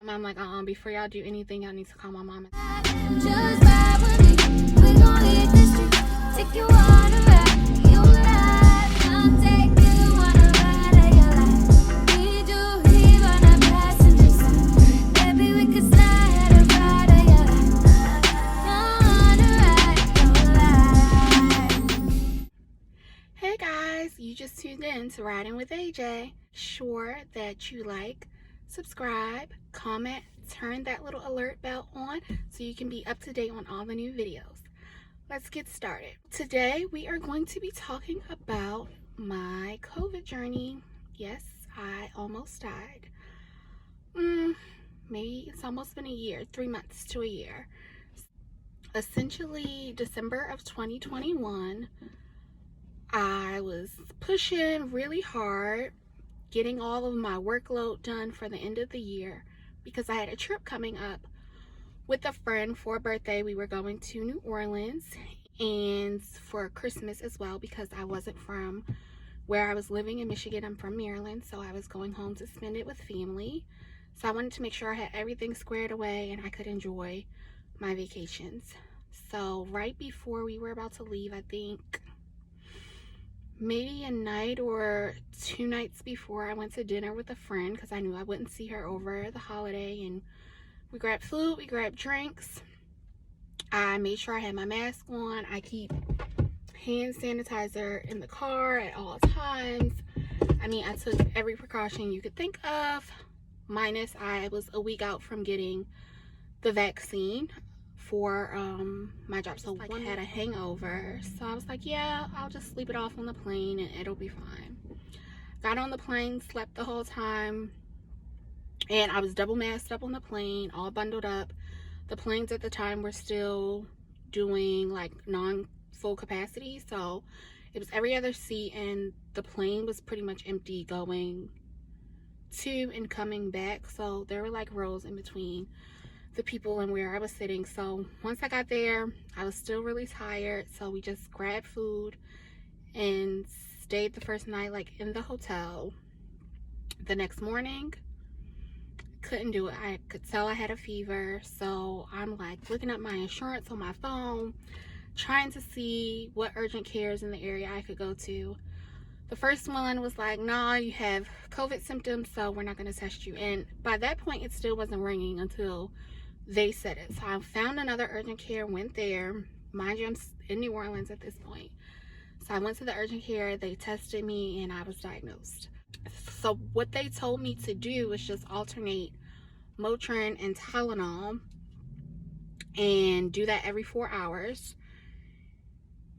I'm like, before y'all do anything, y'all need to call my mom. Just ride with me. We gon' hit the street. Take you on a ride. You ride. I'll take you on a ride of your life. Need you here on a passenger side. Baby, we could slide a ride of your life. On a ride of your life. Hey guys, you just tuned in to Riding with AJ. Sure that you like, subscribe, comment, turn that little alert bell on so you can be up to date on all the new videos. Let's get started. Today we are going to be talking about my COVID journey. Yes, I almost died. Maybe it's almost been a year, 3 months to a year. Essentially, December of 2021, I was pushing really hard, getting all of my workload done for the end of the year because I had a trip coming up with a friend for a birthday. We were going to New Orleans, and for Christmas as well, because I wasn't from where I was living in Michigan. I'm from Maryland, so I was going home to spend it with family. So I wanted to make sure I had everything squared away and I could enjoy my vacations. So right before we were about to leave, I think maybe a night or 2 nights before, I went to dinner with a friend because I knew I wouldn't see her over the holiday, and we grabbed food, we grabbed drinks. I made sure I had my mask on. I keep hand sanitizer in the car at all times. I mean, I took every precaution you could think of, minus I was a week out from getting the vaccine for my job. So I had a hangover, so I was like, yeah, I'll just sleep it off on the plane and it'll be fine. Got on the plane, slept the whole time, and I was double masked up on the plane, all bundled up. The planes at the time were still doing like non-full capacity, so it was every other seat, and the plane was pretty much empty going to and coming back. So there were like rows in between the people and where I was sitting. So once I got there, I was still really tired, so we just grabbed food and stayed the first night like in the hotel. The next morning, couldn't do it. I could tell I had a fever, so I'm like looking up my insurance on my phone, trying to see what urgent cares in the area I could go to. The first one was like, nah, you have COVID symptoms, so we're not going to test you. And by that point, it still wasn't ringing until they said it. So I found another urgent care, went there. Mind you, I'm in New Orleans at this point. So I went to the urgent care, they tested me, and I was diagnosed. So what they told me to do was just alternate Motrin and Tylenol and do that every 4 hours.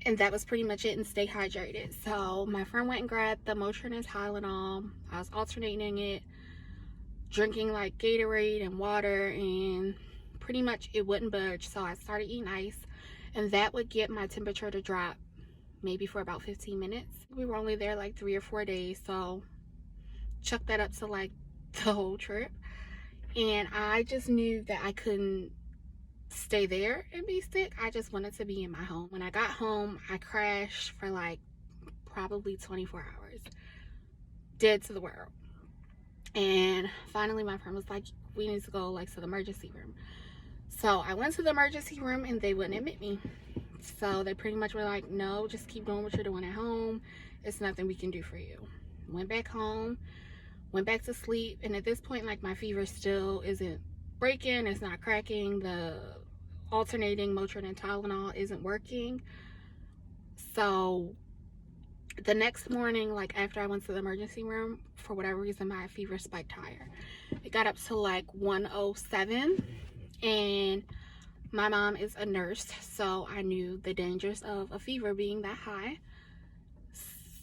And that was pretty much it, and stay hydrated. So my friend went and grabbed the Motrin and Tylenol. I was alternating it, drinking like Gatorade and water, and pretty much it wouldn't budge. So I started eating ice, and that would get my temperature to drop maybe for about 15 minutes. We were only there like 3 or 4 days, so chuck that up to like the whole trip. And I just knew that I couldn't stay there and be sick. I just wanted to be in my home. When I got home, I crashed for like probably 24 hours, dead to the world. And finally my friend was like, we need to go like to the emergency room. So I went to the emergency room and they wouldn't admit me. So they pretty much were like, no, just keep doing what you're doing at home. It's nothing we can do for you. Went back home, went back to sleep. And at this point, like, my fever still isn't breaking. It's not cracking. The alternating Motrin and Tylenol isn't working. So the next morning, like after I went to the emergency room, for whatever reason, my fever spiked higher. It got up to like 107. And my mom is a nurse, so I knew the dangers of a fever being that high.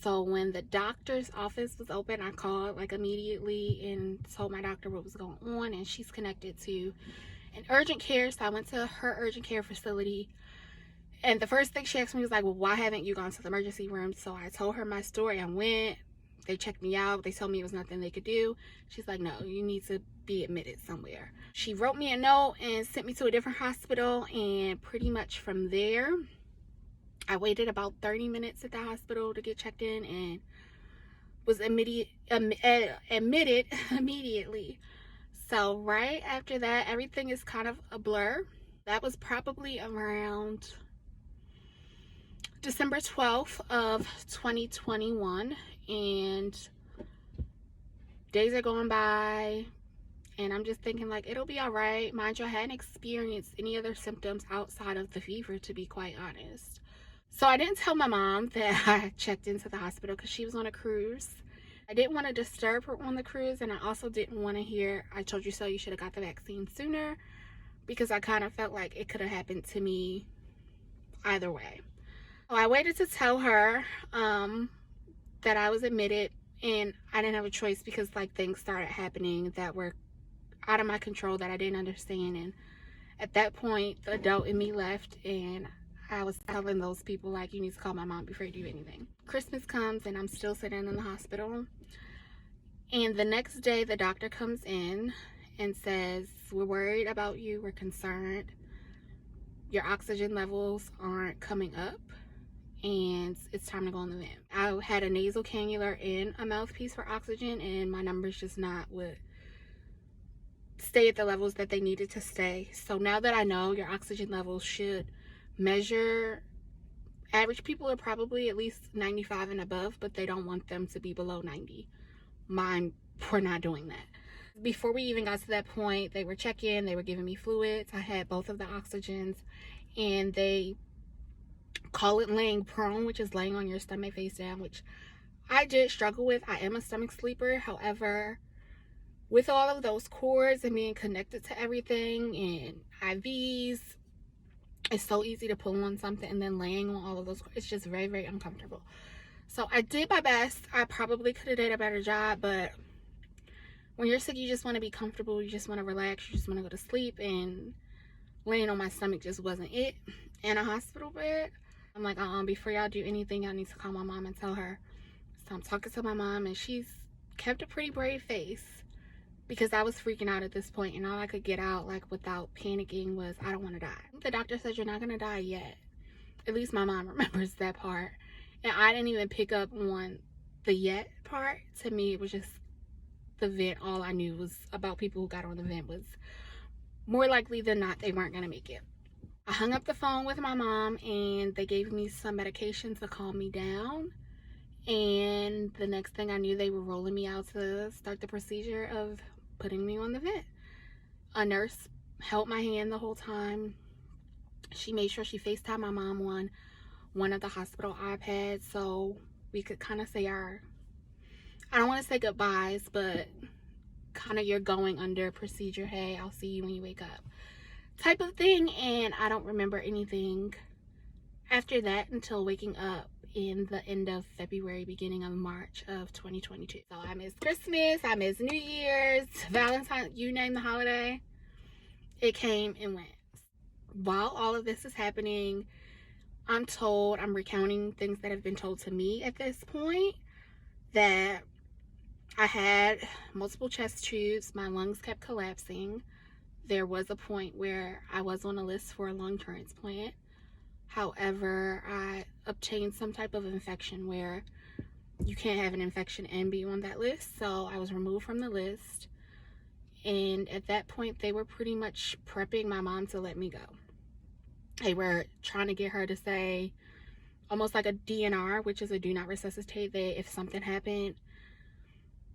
So when the doctor's office was open, I called like immediately and told my doctor what was going on, and she's connected to an urgent care. So I went to her urgent care facility, and the first thing she asked me was like, well, why haven't you gone to the emergency room? So I told her my story. I went, they checked me out, they told me it was nothing they could do. She's like, no, you need to be admitted somewhere. She wrote me a note and sent me to a different hospital, and pretty much from there I waited about 30 minutes at the hospital to get checked in and was admitted immediately. So right after that, everything is kind of a blur. That was probably around December 12th of 2021, and days are going by, and I'm just thinking like it'll be all right. Mind you, I hadn't experienced any other symptoms outside of the fever, to be quite honest. So I didn't tell my mom that I checked into the hospital because she was on a cruise. I didn't want to disturb her on the cruise, and I also didn't want to hear, "I told you so, you should have got the vaccine sooner," because I kind of felt like it could have happened to me either way. So I waited to tell her that I was admitted, and I didn't have a choice because like things started happening that were out of my control that I didn't understand. And at that point, the adult in me left, and I was telling those people like, you need to call my mom before you do anything. Christmas comes and I'm still sitting in the hospital, and the next day the doctor comes in and says, "We're worried about you, we're concerned. Your oxygen levels aren't coming up, and it's time to go on the vent." I had a nasal cannula and a mouthpiece for oxygen, and my numbers just not would stay at the levels that they needed to stay. So now that I know your oxygen levels should measure, average people are probably at least 95 and above, but they don't want them to be below 90. Mine were not doing that. Before we even got to that point, they were checking, they were giving me fluids. I had both of the oxygens, and they call it laying prone, which is laying on your stomach face down, which I did struggle with. I am a stomach sleeper. However, with all of those cords and being connected to everything and IVs, it's so easy to pull on something, and then laying on all of those, it's just very, very uncomfortable. So I did my best. I probably could have did a better job, but when you're sick, you just want to be comfortable, you just want to relax, you just want to go to sleep, and laying on my stomach just wasn't it in a hospital bed. I'm like, before y'all do anything, y'all need to call my mom and tell her. So I'm talking to my mom, and she's kept a pretty brave face because I was freaking out at this point, and all I could get out like without panicking was, "I don't want to die." The doctor said, "You're not going to die yet." At least my mom remembers that part. And I didn't even pick up on the "yet" part. To me, it was just the vent. All I knew was about people who got on the vent was more likely than not they weren't going to make it. I hung up the phone with my mom, and they gave me some medication to calm me down. And the next thing I knew, they were rolling me out to start the procedure of putting me on the vent. A nurse held my hand the whole time. She made sure she FaceTimed my mom on one of the hospital iPads so we could kind of say our, I don't want to say goodbyes, but kind of, you're going under procedure, "Hey, I'll see you when you wake up," type of thing. And I don't remember anything after that until waking up in the end of February, beginning of March of 2022. So I miss Christmas, I miss New Year's, Valentine's, you name the holiday, it came and went. While all of this is happening, I'm told, I'm recounting things that have been told to me at this point, that I had multiple chest tubes, my lungs kept collapsing. There was a point where I was on a list for a lung transplant. However, I obtained some type of infection where you can't have an infection and be on that list. So I was removed from the list. And at that point, they were pretty much prepping my mom to let me go. They were trying to get her to say almost like a DNR, which is a do not resuscitate, that if something happened,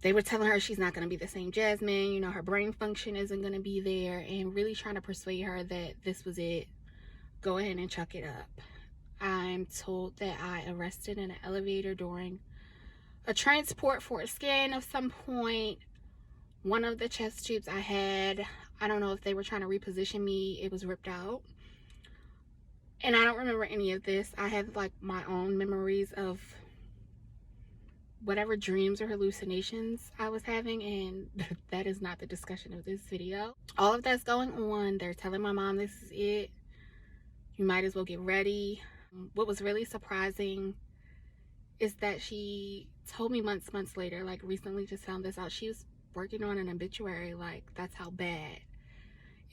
they were telling her she's not going to be the same Jasmine, you know, her brain function isn't going to be there, and really trying to persuade her that this was it. Go ahead and chuck it up. I'm told that I arrested in an elevator during a transport for a scan of some point. One of the chest tubes I had, I don't know if they were trying to reposition me, it was ripped out. And I don't remember any of this. I have like my own memories of whatever dreams or hallucinations I was having, and that is not the discussion of this video. All of that's going on. They're telling my mom this is it. You might as well get ready. What was really surprising is that she told me months later, like recently just found this out, she was working on an obituary. Like, that's how bad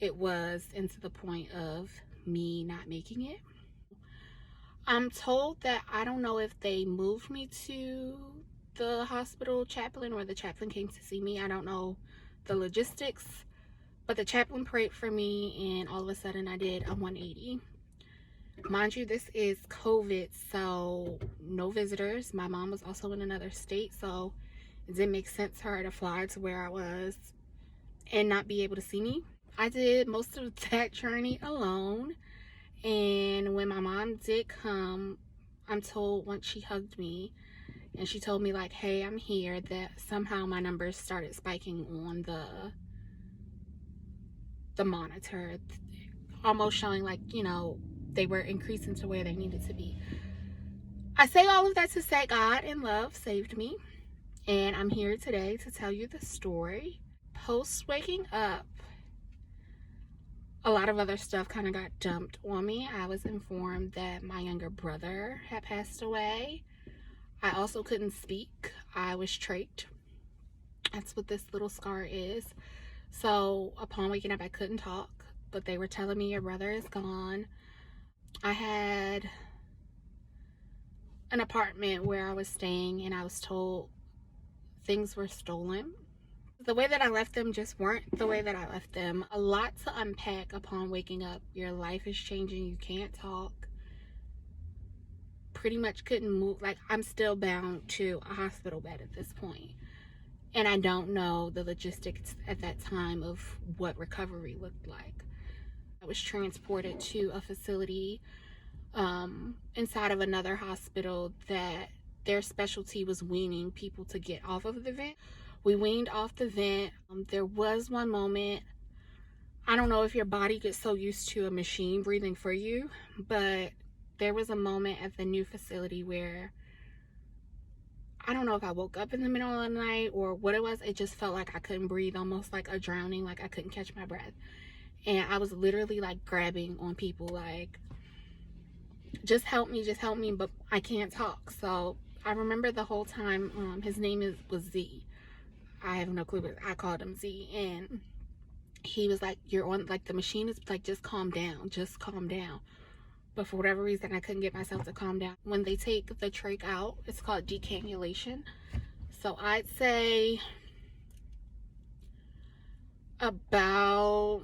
it was, and to the point of me not making it. I'm told that, I don't know if they moved me to the hospital chaplain or the chaplain came to see me. I don't know the logistics, But the chaplain prayed for me, and all of a sudden I did a 180. Mind you, this is COVID, so no visitors. My mom was also in another state, so it didn't make sense for her to fly to where I was and not be able to see me. I did most of that journey alone, and when my mom did come, I'm told once she hugged me and she told me like, hey, I'm here, that somehow my numbers started spiking on the monitor, almost showing like, you know, they were increasing to where they needed to be. I say all of that to say God in love saved me, and I'm here today to tell you the story. Post waking up, a lot of other stuff kind of got dumped on me. I was informed that my younger brother had passed away. I also couldn't speak. I was trached. That's what this little scar is. So upon waking up, I couldn't talk, but they were telling me your brother is gone. I had an apartment where I was staying, and I was told things were stolen. The way that I left them just weren't the way that I left them. A lot to unpack upon waking up. Your life is changing. You can't talk. Pretty much couldn't move. Like, I'm still bound to a hospital bed at this point. And I don't know the logistics at that time of what recovery looked like. I was transported to a facility inside of another hospital that their specialty was weaning people to get off of the vent. We weaned off the vent. There was one moment, I don't know if your body gets so used to a machine breathing for you, but there was a moment at the new facility where I don't know if I woke up in the middle of the night or what it was. It just felt like I couldn't breathe, almost like a drowning, like I couldn't catch my breath. And I was literally like grabbing on people, like, just help me, but I can't talk. So I remember the whole time, his name was Z. I have no clue, but I called him Z. And he was like, you're on, like, the machine is like, just calm down. But for whatever reason, I couldn't get myself to calm down. When they take the trach out, it's called decannulation. So I'd say about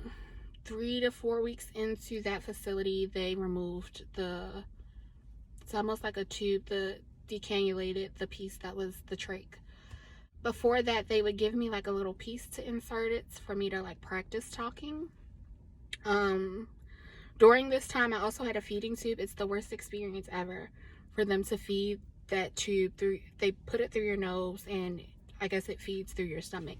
3 to 4 weeks into that facility, they removed it's almost like a tube, the decannulated the piece that was the trach. Before that, they would give me like a little piece to insert it for me to like practice talking. During this time, I also had a feeding tube. It's the worst experience ever for them to feed that tube through. They put it through your nose, and I guess it feeds through your stomach.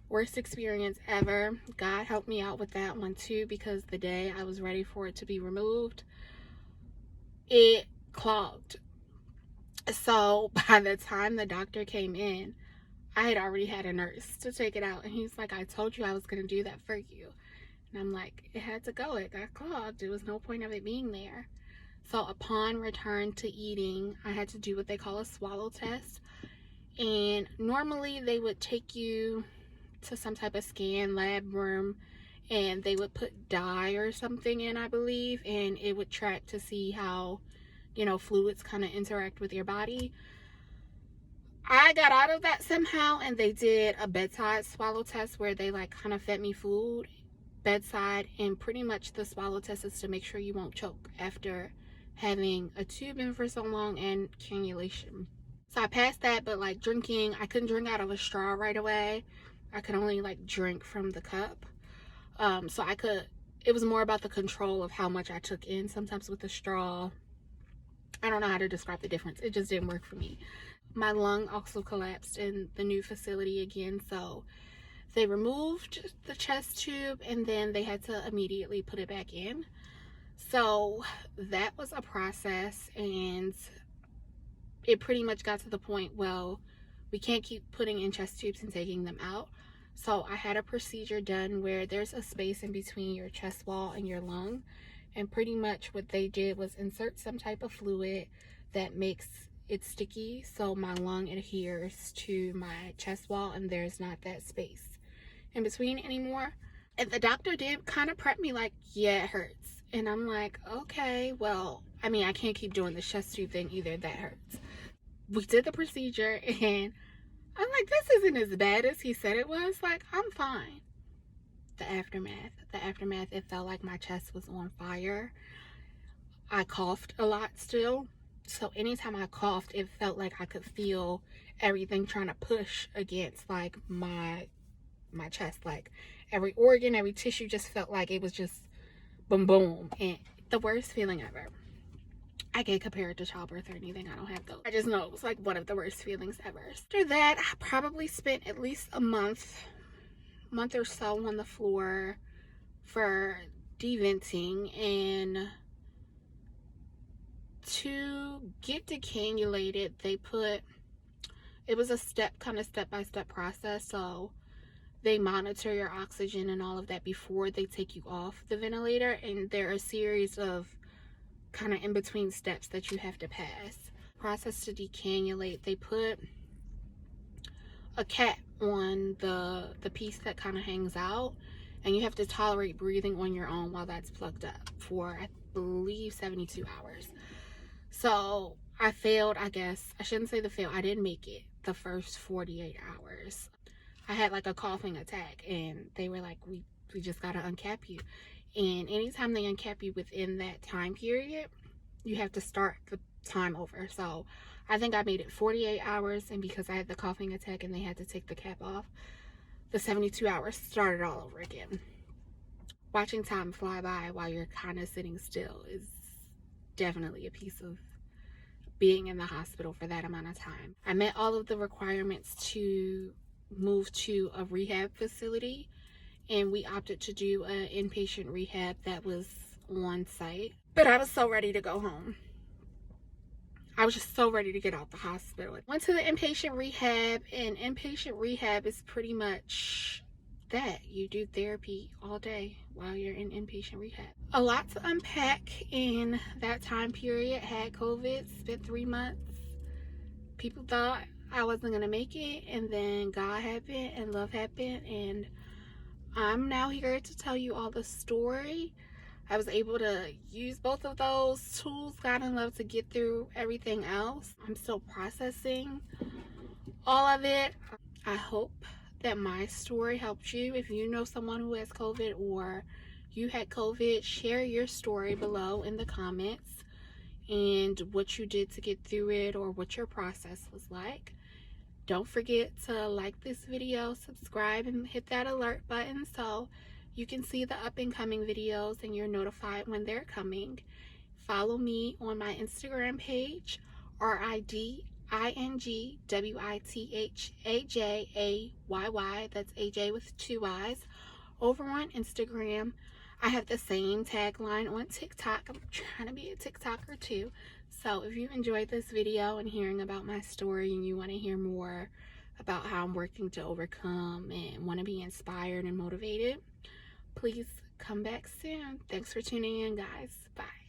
Worst experience ever. God helped me out with that one too, because the day I was ready for it to be removed, it clogged. So by the time the doctor came in, I had already had a nurse to take it out, and he's like, I told you I was going to do that for you. And I'm like, it had to go. It got clogged. There was no point of it being there. So upon return to eating, I had to do what they call a swallow test. And normally they would take you to some type of scan lab room, and they would put dye or something in, I believe, and it would track to see how, you know, fluids kind of interact with your body. I got out of that somehow, and they did a bedside swallow test where they like kind of fed me food bedside, and pretty much the swallow test is to make sure you won't choke after having a tube in for so long and cannulation. So I passed that, but like drinking, I couldn't drink out of a straw right away. I could only like drink from the cup. So it was more about the control of how much I took in. Sometimes with the straw, I don't know how to describe the difference. It just didn't work for me. My lung also collapsed in the new facility again, so they removed the chest tube, and then they had to immediately put it back in. So that was a process, and it pretty much got to the point, well, we can't keep putting in chest tubes and taking them out. So I had a procedure done where there's a space in between your chest wall and your lung, and pretty much what they did was insert some type of fluid that makes it sticky, so my lung adheres to my chest wall and there's not that space in between anymore. And the doctor did kind of prep me like, yeah, it hurts. And I'm like, okay, well, I mean, I can't keep doing the chest tube thing either. That hurts. We did the procedure, and I'm like, this isn't as bad as he said it was. Like, I'm fine. the aftermath. The aftermath, it felt like my chest was on fire. I coughed a lot still. So anytime I coughed, it felt like I could feel everything trying to push against like my chest. Like every organ, every tissue just felt like it was just boom boom. And the worst feeling ever. I can't compare it to childbirth or anything. I don't have those. I just know it was like one of the worst feelings ever. After that, I probably spent at least a month or so on the floor for deventing. And to get decannulated, they put, it was a step-by-step process. So they monitor your oxygen and all of that before they take you off the ventilator. And there are a series of kind of in between steps that you have to pass. Process to decannulate, they put a cap on the piece that kind of hangs out, and you have to tolerate breathing on your own while that's plugged up for, I believe, 72 hours. So I failed, I guess. I shouldn't say I didn't make it the first 48 hours. I had like a coughing attack, and they were like, we just gotta uncap you. And anytime they uncap you within that time period, you have to start the time over. So I think I made it 48 hours, and because I had the coughing attack and they had to take the cap off, the 72 hours started all over again. Watching time fly by while you're kind of sitting still is definitely a piece of being in the hospital for that amount of time. I met all of the requirements to move to a rehab facility, and we opted to do an inpatient rehab that was on site. But I was so ready to go home. I was just so ready to get out the hospital. Went to the inpatient rehab, and inpatient rehab is pretty much that. You do therapy all day while you're in inpatient rehab. A lot to unpack in that time period. Had COVID, spent 3 months. People thought I wasn't gonna make it, and then God happened and love happened, and I'm now here to tell you all the story. I was able to use both of those tools, God and love, to get through everything else. I'm still processing all of it. I hope that my story helped you. If you know someone who has COVID or you had COVID, share your story below in the comments and what you did to get through it or what your process was like. Don't forget to like this video, subscribe, and hit that alert button so you can see the up and coming videos and you're notified when they're coming. Follow me on my Instagram page, RIDINGWITHAJAYY. That's AJ with 2 I's. Over on Instagram, I have the same tagline on TikTok. I'm trying to be a TikToker too. So if you enjoyed this video and hearing about my story and you want to hear more about how I'm working to overcome and want to be inspired and motivated, please come back soon. Thanks for tuning in, guys. Bye.